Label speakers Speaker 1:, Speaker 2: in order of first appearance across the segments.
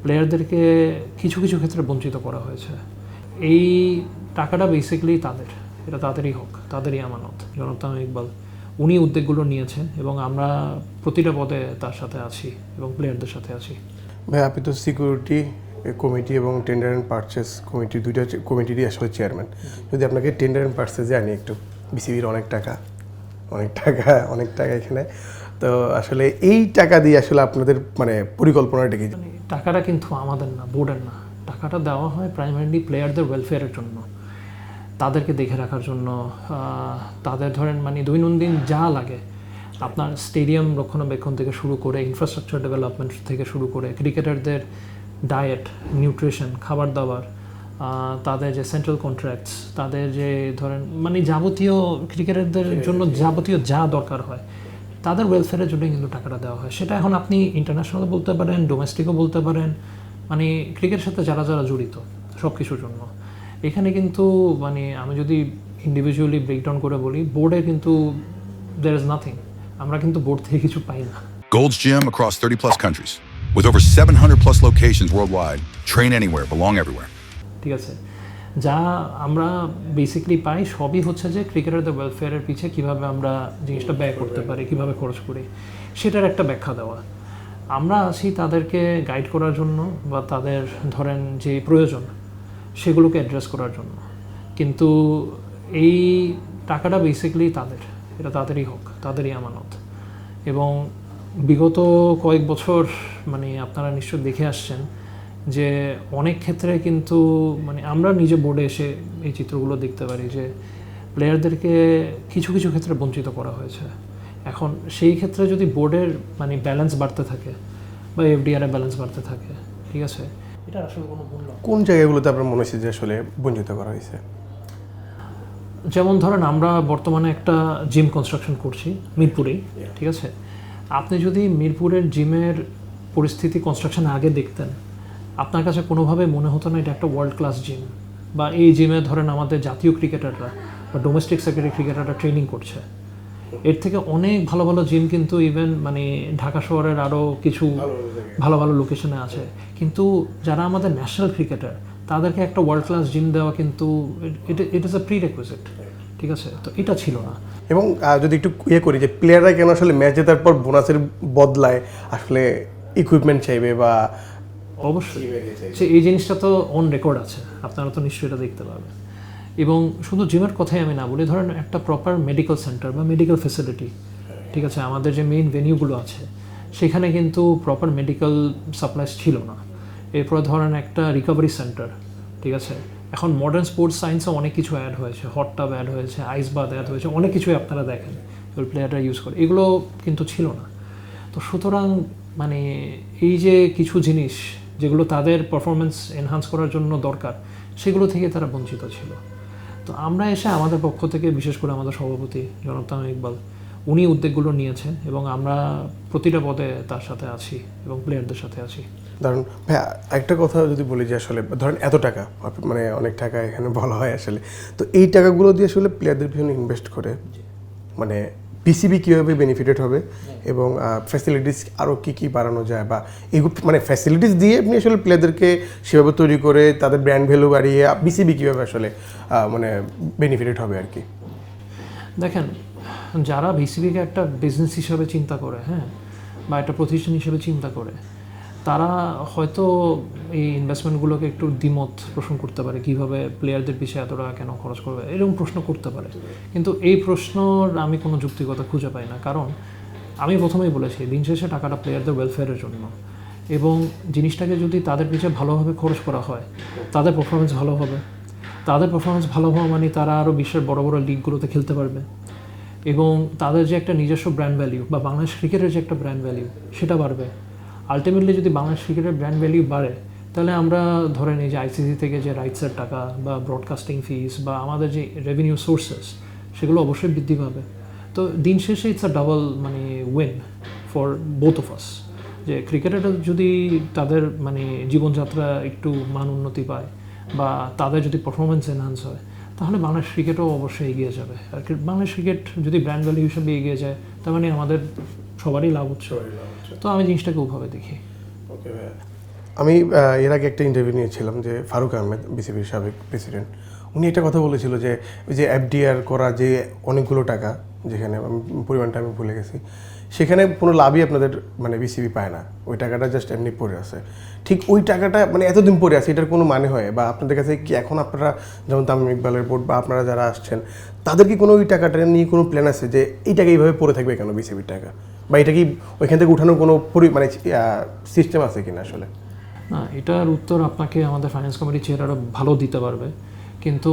Speaker 1: প্লেয়ারদেরকে কিছু কিছু ক্ষেত্রে বঞ্চিত করা হয়েছে। এই টাকাটা বেসিক্যালি তাদের, এটা তাদেরই হোক, তাদেরই আমানত। জনাব তামিম ইকবাল উনি উদ্যোগগুলো নিয়েছেন এবং আমরা প্রতিটা পদে তার সাথে আছি এবং প্লেয়ারদের সাথে আছি।
Speaker 2: ভাই, আপনি তো সিকিউরিটি কমিটি এবং টেন্ডার অ্যান্ড পারচেস কমিটি দুইটা কমিটিরই আসলে চেয়ারম্যান। যদি আপনাকে টেন্ডার অ্যান্ড পারচেস জানি একটু, বিসিবির অনেক টাকা এখানে, তো আসলে এই টাকা দিয়ে আসলে আপনাদের মানে পরিকল্পনাটা কি?
Speaker 1: টাকাটা কিন্তু আমাদের না, বোর্ডের না। টাকাটা দেওয়া হয় প্রাইমারিলি প্লেয়ারদের ওয়েলফেয়ারের জন্য, তাদেরকে দেখে রাখার জন্য, তাদের ধরেন মানে দৈনন্দিন যা লাগে, আপনার স্টেডিয়াম রক্ষণাবেক্ষণ থেকে শুরু করে ইনফ্রাস্ট্রাকচার ডেভেলপমেন্ট থেকে শুরু করে ক্রিকেটারদের ডায়েট, নিউট্রিশন, খাবার দাবার, তাদের যে সেন্ট্রাল কন্ট্রাক্টস, তাদের যে ধরেন মানে যাবতীয় ক্রিকেটারদের জন্য যাবতীয় যা দরকার হয় তাদের ওয়েলফেয়ারের জন্য কিন্তু টাকাটা দেওয়া হয়। সেটা এখন আপনি ইন্টারন্যাশনালও বলতে পারেন, ডোমেস্টিকও বলতে পারেন, মানে ক্রিকেটের সাথে যারা যারা জড়িত সব কিছুর জন্য। এখানে কিন্তু মানে আমি যদি ইন্ডিভিজুয়ালি ব্রেকডাউন করে বলি, বোর্ডে কিন্তু দেয়ার ইজ নাথিং। আমরা কিন্তু বোর্ড থেকে কিছু পাই না।
Speaker 3: Gold's Gym across 30 plus countries. With over 700 plus locations worldwide. Train anywhere, belong everywhere.
Speaker 1: ঠিক আছে, যা আমরা বেসিক্যালি পাই সবই হচ্ছে যে ক্রিকেটারদের ওয়েলফেয়ারের পিছে কীভাবে আমরা জিনিসটা ব্যয় করতে পারি, কীভাবে খরচ করি, সেটার একটা ব্যাখ্যা দেওয়া। আমরা আছি তাদেরকে গাইড করার জন্য বা তাদের ধরেন যে প্রয়োজন সেগুলোকে অ্যাড্রেস করার জন্য। কিন্তু এই টাকাটা বেসিক্যালি তাদের, এটা তাদেরই হোক, তাদেরই আমানত। এবং বিগত কয়েক বছর মানে আপনারা নিশ্চয় দেখে আসছেন যে অনেক ক্ষেত্রে কিন্তু মানে আমরা নিজে বোর্ডে এসে এই চিত্রগুলো দেখতে পারি যে প্লেয়ারদেরকে কিছু কিছু ক্ষেত্রে বঞ্চিত করা হয়েছে। এখন সেই ক্ষেত্রে যদি বোর্ডের মানে ব্যালেন্স বাড়তে থাকে বা এফডিআর-এর ব্যালেন্স বাড়তে থাকে, ঠিক আছে, এটা আসলে কোনো মূল্য।
Speaker 2: কোন জায়গাগুলোতে আপনার মনে হচ্ছে যে আসলে বঞ্চিত করা হয়েছে?
Speaker 1: যেমন ধরেন আমরা বর্তমানে একটা জিম কনস্ট্রাকশন করছি মিরপুরেই, ঠিক আছে। আপনি যদি মিরপুরের জিমের পরিস্থিতি কনস্ট্রাকশনের আগে দেখতেন, আপনার কাছে কোনোভাবে মনে হতো না এটা একটা ওয়ার্ল্ড ক্লাস জিম, বা এই জিমে ধরেন আমাদের জাতীয় ক্রিকেটাররা বা ডোমেস্টিক সার্কিটের ক্রিকেটাররা ট্রেনিং করছে। এর থেকে অনেক ভালো ভালো জিম কিন্তু ইভেন মানে ঢাকা শহরের আরও কিছু ভালো ভালো লোকেশনে আছে। কিন্তু যারা আমাদের ন্যাশনাল ক্রিকেটার তাদেরকে একটা ওয়ার্ল্ড ক্লাস জিম দেওয়া কিন্তু it is a pre requisite, ঠিক আছে। তো এটা ছিল না।
Speaker 2: এবং যদি একটু করি যে প্লেয়াররা কেন আসলে ম্যাচ জেতার পর বোনাসের বদলায় আসলে ইকুইপমেন্ট চাইবে বা
Speaker 1: অবশ্যই সে এই জিনিসটা তো অন রেকর্ড আছে, আপনারা তো নিশ্চয়ই এটা দেখতে পাবেন। এবং শুধু জিমের কথাই আমি না বলি, ধরেন একটা প্রপার মেডিকেল সেন্টার বা মেডিকেল ফেসিলিটি, ঠিক আছে, আমাদের যে মেইন ভেনিউগুলো আছে সেখানে কিন্তু প্রপার মেডিকেল সাপ্লাইস ছিল না। এরপরে ধরেন একটা রিকভারি সেন্টার, ঠিক আছে। এখন মডার্ন স্পোর্টস সায়েন্সে অনেক কিছু অ্যাড হয়েছে, হট টাব অ্যাড হয়েছে, আইস বাথ অ্যাড হয়েছে, অনেক কিছুই আপনারা দেখেন প্লেয়াররা ইউজ করে, এগুলো কিন্তু ছিল না। তো সুতরাং মানে এই যে কিছু জিনিস যেগুলো তাদের পারফরমেন্স এনহান্স করার জন্য দরকার, সেগুলো থেকে তারা বঞ্চিত ছিল। তো আমরা এসে আমাদের পক্ষ থেকে, বিশেষ করে আমাদের সভাপতি জনাব তামিম ইকবাল উনি উদ্যোগগুলো নিয়েছেন এবং আমরা প্রতিটা পদে তার সাথে আছি এবং প্লেয়ারদের সাথে আছি।
Speaker 2: ধরুন ভাই, একটা কথা যদি বলি যে আসলে ধরেন এত টাকা, মানে অনেক টাকা এখানে বলা হয় আসলে, তো এই টাকাগুলো দিয়ে আসলে প্লেয়ারদের পিছনে ইনভেস্ট করে মানে বিসিবি কীভাবে বেনিফিটেড হবে এবং ফ্যাসিলিটিস আরও কী বাড়ানো যায়, বা এগুলো মানে ফ্যাসিলিটিস দিয়ে আপনি আসলে প্লেয়ারদেরকে সেভাবে তৈরি করে তাদের ব্র্যান্ড ভ্যালু বাড়িয়ে বিসিবি কীভাবে আসলে মানে বেনিফিটেড হবে আর কি?
Speaker 1: দেখেন, যারা বিসিবিকে একটা বিজনেস হিসাবে চিন্তা করে, হ্যাঁ, বা একটা প্রতিষ্ঠান হিসেবে চিন্তা করে, তারা হয়তো এই ইনভেস্টমেন্টগুলোকে একটু দ্বিমত পোষণ করতে পারে, কীভাবে প্লেয়ারদের পিছিয়ে এত টাকা কেন খরচ করবে, এরকম প্রশ্ন করতে পারে। কিন্তু এই প্রশ্নর আমি কোনো যুক্তিকতা খুঁজে পাই না, কারণ আমি প্রথমেই বলেছি দিন শেষে টাকাটা প্লেয়ারদের ওয়েলফেয়ারের জন্য, এবং জিনিসটাকে যদি তাদের পিছিয়ে ভালোভাবে খরচ করা হয় তাদের পারফরমেন্স ভালো হবে। তাদের পারফরমেন্স ভালো হওয়া মানে তারা আরও বিশ্বের বড় বড় লিগগুলোতে খেলতে পারবে, এবং তাদের যে একটা নিজস্ব ব্র্যান্ড ভ্যালিউ বা বাংলাদেশ ক্রিকেটের যে একটা ব্র্যান্ড ভ্যালিউ সেটা বাড়বে। আলটিমেটলি যদি বাংলাদেশ ক্রিকেটের ব্র্যান্ড ভ্যালিউ বাড়ে, তাহলে আমরা ধরেন এই যে আইসিসি থেকে যে রাইটসের টাকা বা ব্রডকাস্টিং ফিস বা আমাদের যে রেভিনিউ সোর্সেস, সেগুলো অবশ্যই বৃদ্ধি পাবে। তো দিন শেষে ইটস আ ডাবল মানে win for both of us, যে ক্রিকেটাররা যদি তাদের মানে জীবনযাত্রা একটু মান উন্নতি পায় বা তাদের যদি পারফরমেন্স এনহান্স হয়, তাহলে বাংলাদেশ ক্রিকেটও অবশ্যই এগিয়ে যাবে। আর বাংলাদেশ ক্রিকেট যদি ব্র্যান্ড ভ্যালু হিসেবে এগিয়ে যায়, তার মানে আমাদের সবারই লাভ হচ্ছে। তো আমি জিনিসটাকে ওভাবে দেখি।
Speaker 2: ওকে ভাইয়া, আমি এর আগে একটা ইন্টারভিউ নিয়েছিলাম যে ফারুক আহমেদ বিসিবির সাবেক প্রেসিডেন্ট, উনি একটা কথা বলেছিল যে ওই যে এফডিআর করা যে অনেকগুলো টাকা, যেখানে পরিমাণটা আমি ভুলে গেছি, সেখানে কোনো লাভই আপনাদের মানে বিসিবি পায় না, ওই টাকাটা জাস্ট এমনি পড়ে আছে। ঠিক ওই টাকাটা মানে এতদিন পড়ে আছে, এটার কোনো মানে হয়? বা আপনাদের কাছে কি এখন আপনারা যেমন তামিম ইকবালের বোর্ড বা আপনারা যারা আসছেন, তাদের কি কোনো ওই টাকাটা নিয়ে কোনো প্ল্যান আছে যে এই টাকা এইভাবে পড়ে থাকবে কেন বিসিবির টাকা, বা এটা কি ওইখান থেকে উঠানোর কোনো মানে সিস্টেম আছে কিনা আসলে?
Speaker 1: না, এটার উত্তর আপনাকে আমাদের ফাইন্যান্স কমিটির চেয়াররা ভালো দিতে পারবে, কিন্তু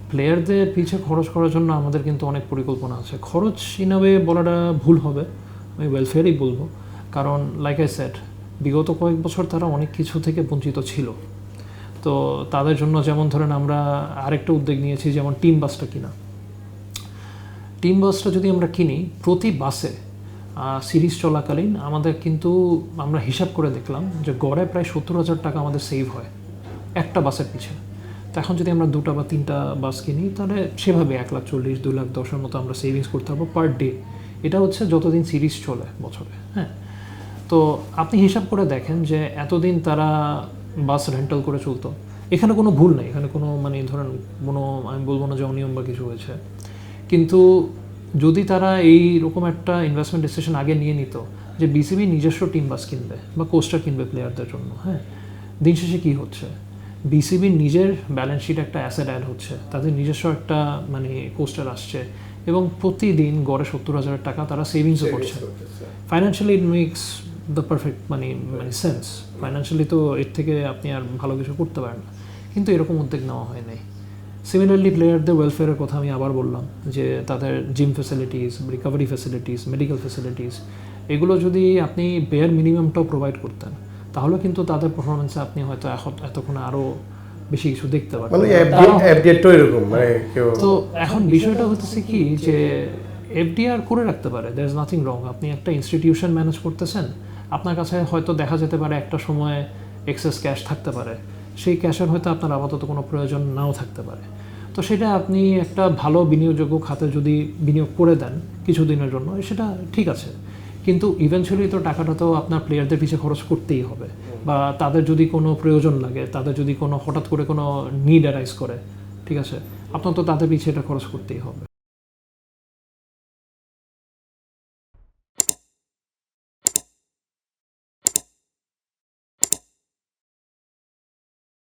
Speaker 1: প্লেয়ারদের পিছে খরচ করার জন্য আমাদের কিন্তু অনেক পরিকল্পনা আছে। খরচ ইনাবে বলাটা ভুল হবে, আমি ওয়েলফেয়ারই বলবো, কারণ লাইক আই সেড বিগত কয়েক বছর তারা অনেক কিছু থেকে বঞ্চিত ছিল। তো তাদের জন্য যেমন ধরেন আমরা আরেকটা উদ্যোগ নিয়েছি, যেমন টিম বাসটা কিনা। টিম বাসটা যদি আমরা কিনি, প্রতি বাসে সিরিজ চলাকালীন আমাদের কিন্তু আমরা হিসাব করে দেখলাম যে গড়ে প্রায় 70,000 টাকা আমাদের সেভ হয় একটা বাসের পিছনে। তো এখন যদি আমরা 2টা বা 3টা বাস কিনি, তাহলে সেভাবে 1,40,000 2,10,000 মতো আমরা সেভিংস করতে পারবো পার ডে। এটা হচ্ছে যতদিন সিরিজ চলে বছরে। হ্যাঁ, তো আপনি হিসাব করে দেখেন যে এতদিন তারা বাস রেন্টাল করে চলতো, এখানে কোনো ভুল নেই, এখানে কোনো মানে ধরেন কোনো আমি বলবো না যে অনিয়ম বা কিছু হয়েছে, কিন্তু যদি তারা এই রকম একটা ইনভেস্টমেন্ট ডিসিশন আগে নিয়ে নিত যে বিসিবি নিজস্ব টিম বাস কিনবে বা কোস্টার কিনবে প্লেয়ারদের জন্য, হ্যাঁ, দিন শেষে কী হচ্ছে, বিসিবির নিজের ব্যালেন্স শিট একটা অ্যাসেট অ্যাড হচ্ছে, তাদের নিজস্ব একটা মানে কোস্টার আসছে এবং প্রতিদিন গড়ে 70,000 টাকা তারা সেভিংসও করছে। Financially it makes the perfect মানে সেন্স। ফাইন্যান্সিয়ালি তো এর থেকে আপনি আর ভালো কিছু করতে পারেন না, কিন্তু এরকম উদ্যোগ নেওয়া হয় নাই। সিমিলারলি প্লেয়ারদের ওয়েলফেয়ারের কথা আমি আবার বললাম যে তাদের gym facilities, recovery facilities, medical facilities, এগুলো যদি আপনি বেয়ার মিনিমামটাও প্রোভাইড করতেন, তাহলে কিন্তু তাদের পারফরমেন্সে আপনি হয়তো এতক্ষণ আরও বেশি কিছু দেখতে পারবেন।
Speaker 2: মানে এরকম মানে কেউ
Speaker 1: তো এখন বিষয়টা হচ্ছে কি যে এফডিআর করে রাখতে পারে, দ্যার ইজ নাথিং রং। আপনি একটা ইনস্টিটিউশন ম্যানেজ করতেছেন, আপনার কাছে হয়তো দেখা যেতে পারে একটা সময় এক্সেস ক্যাশ থাকতে পারে, সেই ক্যাশের হয়তো আপনার আপাতত কোনো প্রয়োজন নাও থাকতে পারে। তো সেটা আপনি একটা ভালো বিনিয়োগযোগ্য খাতে যদি বিনিয়োগ করে দেন কিছুদিনের জন্য, সেটা ঠিক আছে, কিন্তু ইভেনচুয়ালি তো টাকাটা তো আপনার প্লেয়ারদের পিছিয়ে খরচ করতেই হবে, বা তাদের যদি কোনো প্রয়োজন লাগে, তাদের যদি কোনো হঠাৎ করে কোনো নিড অ্যারাইজ করে, ঠিক আছে, আপনার তো তাদের পিছিয়ে এটা খরচ করতেই হবে।